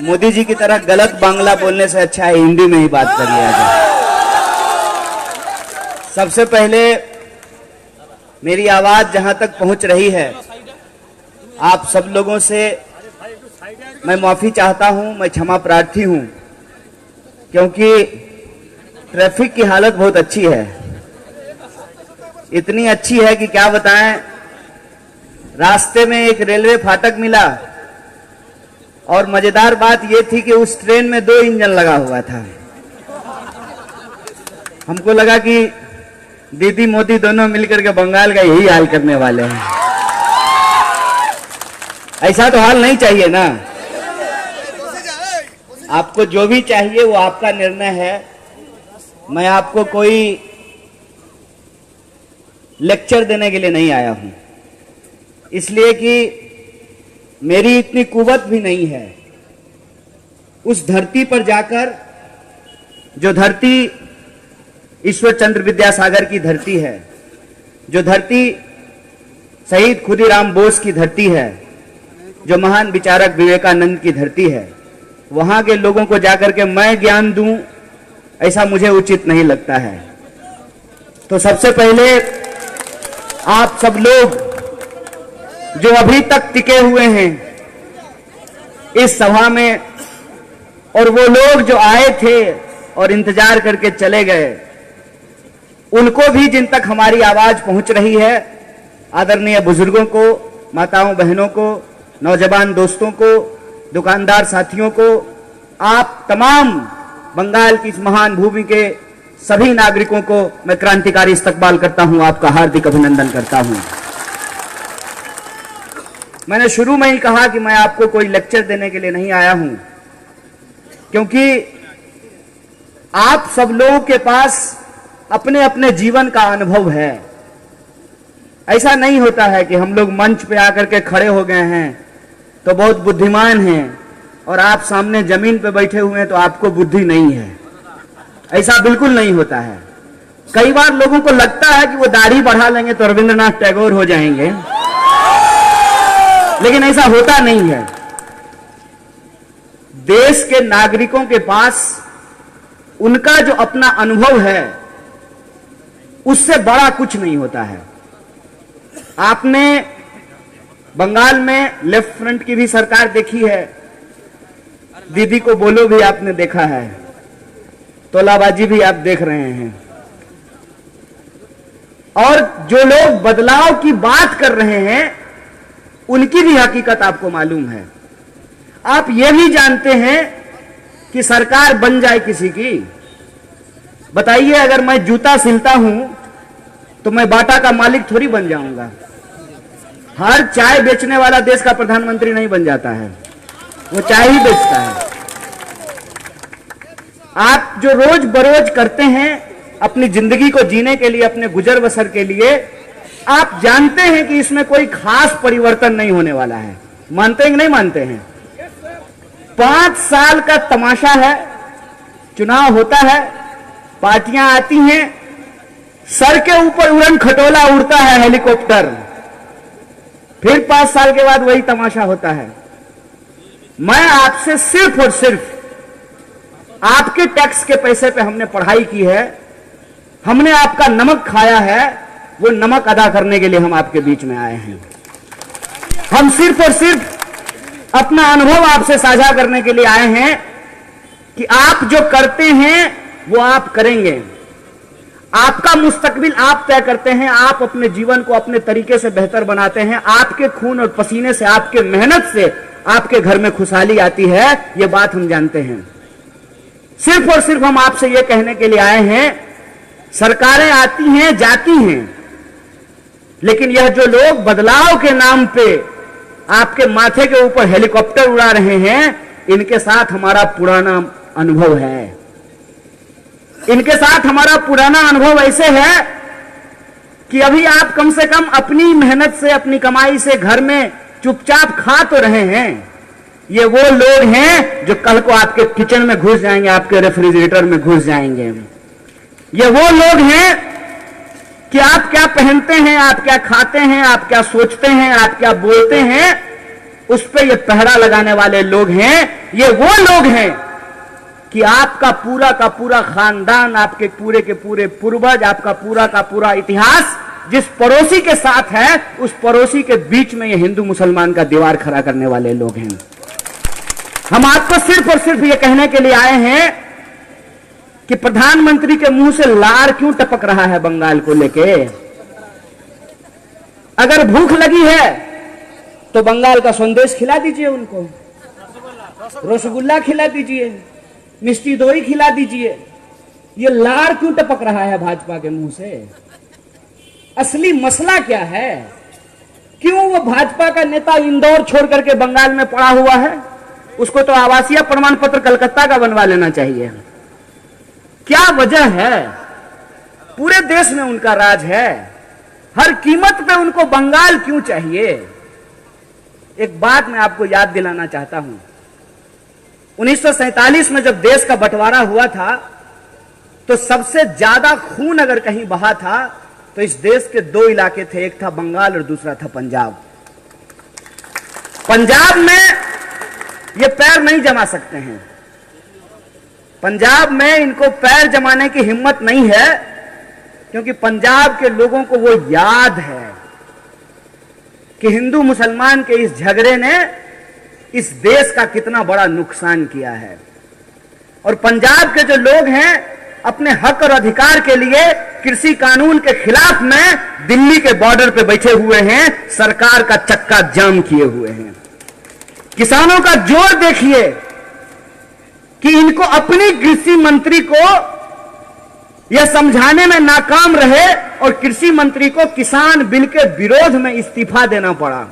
मोदी जी की तरह गलत बांग्ला बोलने से अच्छा है हिंदी में ही बात कर लिया जाए। सबसे पहले मेरी आवाज जहां तक पहुंच रही है, आप सब लोगों से मैं माफी चाहता हूं, मैं क्षमा प्रार्थी हूं, क्योंकि ट्रैफिक की हालत बहुत अच्छी है। इतनी अच्छी है कि क्या बताएं। रास्ते में एक रेलवे फाटक मिला और मजेदार बात यह थी कि उस ट्रेन में 2 इंजन लगा हुआ था। हमको लगा कि दीदी मोदी दोनों मिलकर के बंगाल का यही हाल करने वाले हैं। ऐसा तो हाल नहीं चाहिए ना। आपको जो भी चाहिए वो आपका निर्णय है। मैं आपको कोई लेक्चर देने के लिए नहीं आया हूं, इसलिए कि मेरी इतनी कुवत भी नहीं है। उस धरती पर जाकर, जो धरती ईश्वर चंद्र विद्यासागर की धरती है, जो धरती शहीद खुदीराम बोस की धरती है, जो महान विचारक विवेकानंद की धरती है, वहां के लोगों को जाकर के मैं ज्ञान दूं, ऐसा मुझे उचित नहीं लगता है। तो सबसे पहले आप सब लोग जो अभी तक टिके हुए हैं इस सभा में, और वो लोग जो आए थे और इंतजार करके चले गए, उनको भी, जिन तक हमारी आवाज पहुंच रही है, आदरणीय बुजुर्गों को, माताओं बहनों को, नौजवान दोस्तों को, दुकानदार साथियों को, आप तमाम बंगाल की इस महान भूमि के सभी नागरिकों को मैं क्रांतिकारी इस्तकबाल करता हूं, आपका हार्दिक अभिनंदन करता हूं। मैंने शुरू में ही कहा कि मैं आपको कोई लेक्चर देने के लिए नहीं आया हूं, क्योंकि आप सब लोगों के पास अपने अपने जीवन का अनुभव है। ऐसा नहीं होता है कि हम लोग मंच पे आकर के खड़े हो गए हैं तो बहुत बुद्धिमान हैं और आप सामने जमीन पे बैठे हुए हैं तो आपको बुद्धि नहीं है। ऐसा बिल्कुल नहीं होता है। कई बार लोगों को लगता है कि वो दाढ़ी बढ़ा लेंगे तो रविंद्रनाथ टैगोर हो जाएंगे, लेकिन ऐसा होता नहीं है। देश के नागरिकों के पास उनका जो अपना अनुभव है, उससे बड़ा कुछ नहीं होता है। आपने बंगाल में लेफ्ट फ्रंट की भी सरकार देखी है, दीदी को बोलो भी आपने देखा है, तोलाबाजी भी आप देख रहे हैं। और जो लोग बदलाव की बात कर रहे हैं, उनकी भी हकीकत आपको मालूम है। आप यह भी जानते हैं कि सरकार बन जाए किसी की, बताइए, अगर मैं जूता सिलता हूं तो मैं बाटा का मालिक थोड़ी बन जाऊंगा। हर चाय बेचने वाला देश का प्रधानमंत्री नहीं बन जाता है, वो चाय ही बेचता है। आप जो रोज बरोज करते हैं अपनी जिंदगी को जीने के लिए, अपने गुजर बसर के लिए, आप जानते हैं कि इसमें कोई खास परिवर्तन नहीं होने वाला है। मानते हैं कि नहीं मानते हैं? 5 साल का तमाशा है। चुनाव होता है, पार्टियां आती हैं, सर के ऊपर उड़न खटोला उड़ता है हेलीकॉप्टर, फिर 5 साल के बाद वही तमाशा होता है। मैं आपसे सिर्फ और सिर्फ आपके टैक्स के पैसे पे हमने पढ़ाई की है, हमने आपका नमक खाया है, वो नमक अदा करने के लिए हम आपके बीच में आए हैं। हम सिर्फ और सिर्फ अपना अनुभव आपसे साझा करने के लिए आए हैं कि आप जो करते हैं वो आप करेंगे। आपका मुस्तकबिल आप तय करते हैं, आप अपने जीवन को अपने तरीके से बेहतर बनाते हैं। आपके खून और पसीने से, आपके मेहनत से आपके घर में खुशहाली आती है, ये बात हम जानते हैं। सिर्फ और सिर्फ हम आपसे ये कहने के लिए आए हैं, सरकारें आती हैं जाती हैं, लेकिन यह जो लोग बदलाव के नाम पे आपके माथे के ऊपर हेलीकॉप्टर उड़ा रहे हैं, इनके साथ हमारा पुराना अनुभव है। इनके साथ हमारा पुराना अनुभव ऐसे है कि अभी आप कम से कम अपनी मेहनत से, अपनी कमाई से घर में चुपचाप खा तो रहे हैं। ये वो लोग हैं जो कल को आपके किचन में घुस जाएंगे, आपके रेफ्रिजरेटर में घुस जाएंगे। ये वो लोग हैं कि आप क्या पहनते हैं, आप क्या खाते हैं, आप क्या सोचते हैं, आप क्या बोलते हैं, उस पे ये पहरा लगाने वाले लोग हैं। ये वो लोग हैं कि आपका पूरा का पूरा खानदान, आपके पूरे के पूरे पूर्वज, आपका पूरा का पूरा इतिहास जिस पड़ोसी के साथ है, उस पड़ोसी के बीच में ये हिंदू मुसलमान का दीवार खड़ा करने वाले लोग हैं। हम आपको सिर्फ और सिर्फ ये कहने के लिए आए हैं कि प्रधानमंत्री के मुंह से लार क्यों टपक रहा है बंगाल को लेके। अगर भूख लगी है तो बंगाल का संदेश खिला दीजिए उनको, रसगुल्ला खिला दीजिए, मिष्टी दोई खिला दीजिए। ये लार क्यों टपक रहा है भाजपा के मुंह से? असली मसला क्या है? क्यों वो भाजपा का नेता इंदौर छोड़ करके बंगाल में पड़ा हुआ है? उसको तो आवासीय प्रमाण पत्र कलकत्ता का बनवा लेना चाहिए। क्या वजह है? पूरे देश में उनका राज है, हर कीमत पे उनको बंगाल क्यों चाहिए? एक बात मैं आपको याद दिलाना चाहता हूं। 1947 में जब देश का बंटवारा हुआ था तो सबसे ज्यादा खून अगर कहीं बहा था तो इस देश के दो इलाके थे, एक था बंगाल और दूसरा था पंजाब। पंजाब में ये पैर नहीं जमा सकते हैं, पंजाब में इनको पैर जमाने की हिम्मत नहीं है, क्योंकि पंजाब के लोगों को वो याद है कि हिंदू मुसलमान के इस झगड़े ने इस देश का कितना बड़ा नुकसान किया है। और पंजाब के जो लोग हैं अपने हक और अधिकार के लिए कृषि कानून के खिलाफ में दिल्ली के बॉर्डर पे बैठे हुए हैं, सरकार का चक्का जाम किए हुए हैं। किसानों का जोर देखिए कि इनको अपनी कृषि मंत्री को यह समझाने में नाकाम रहे और कृषि मंत्री को किसान बिल के विरोध में इस्तीफा देना पड़ा।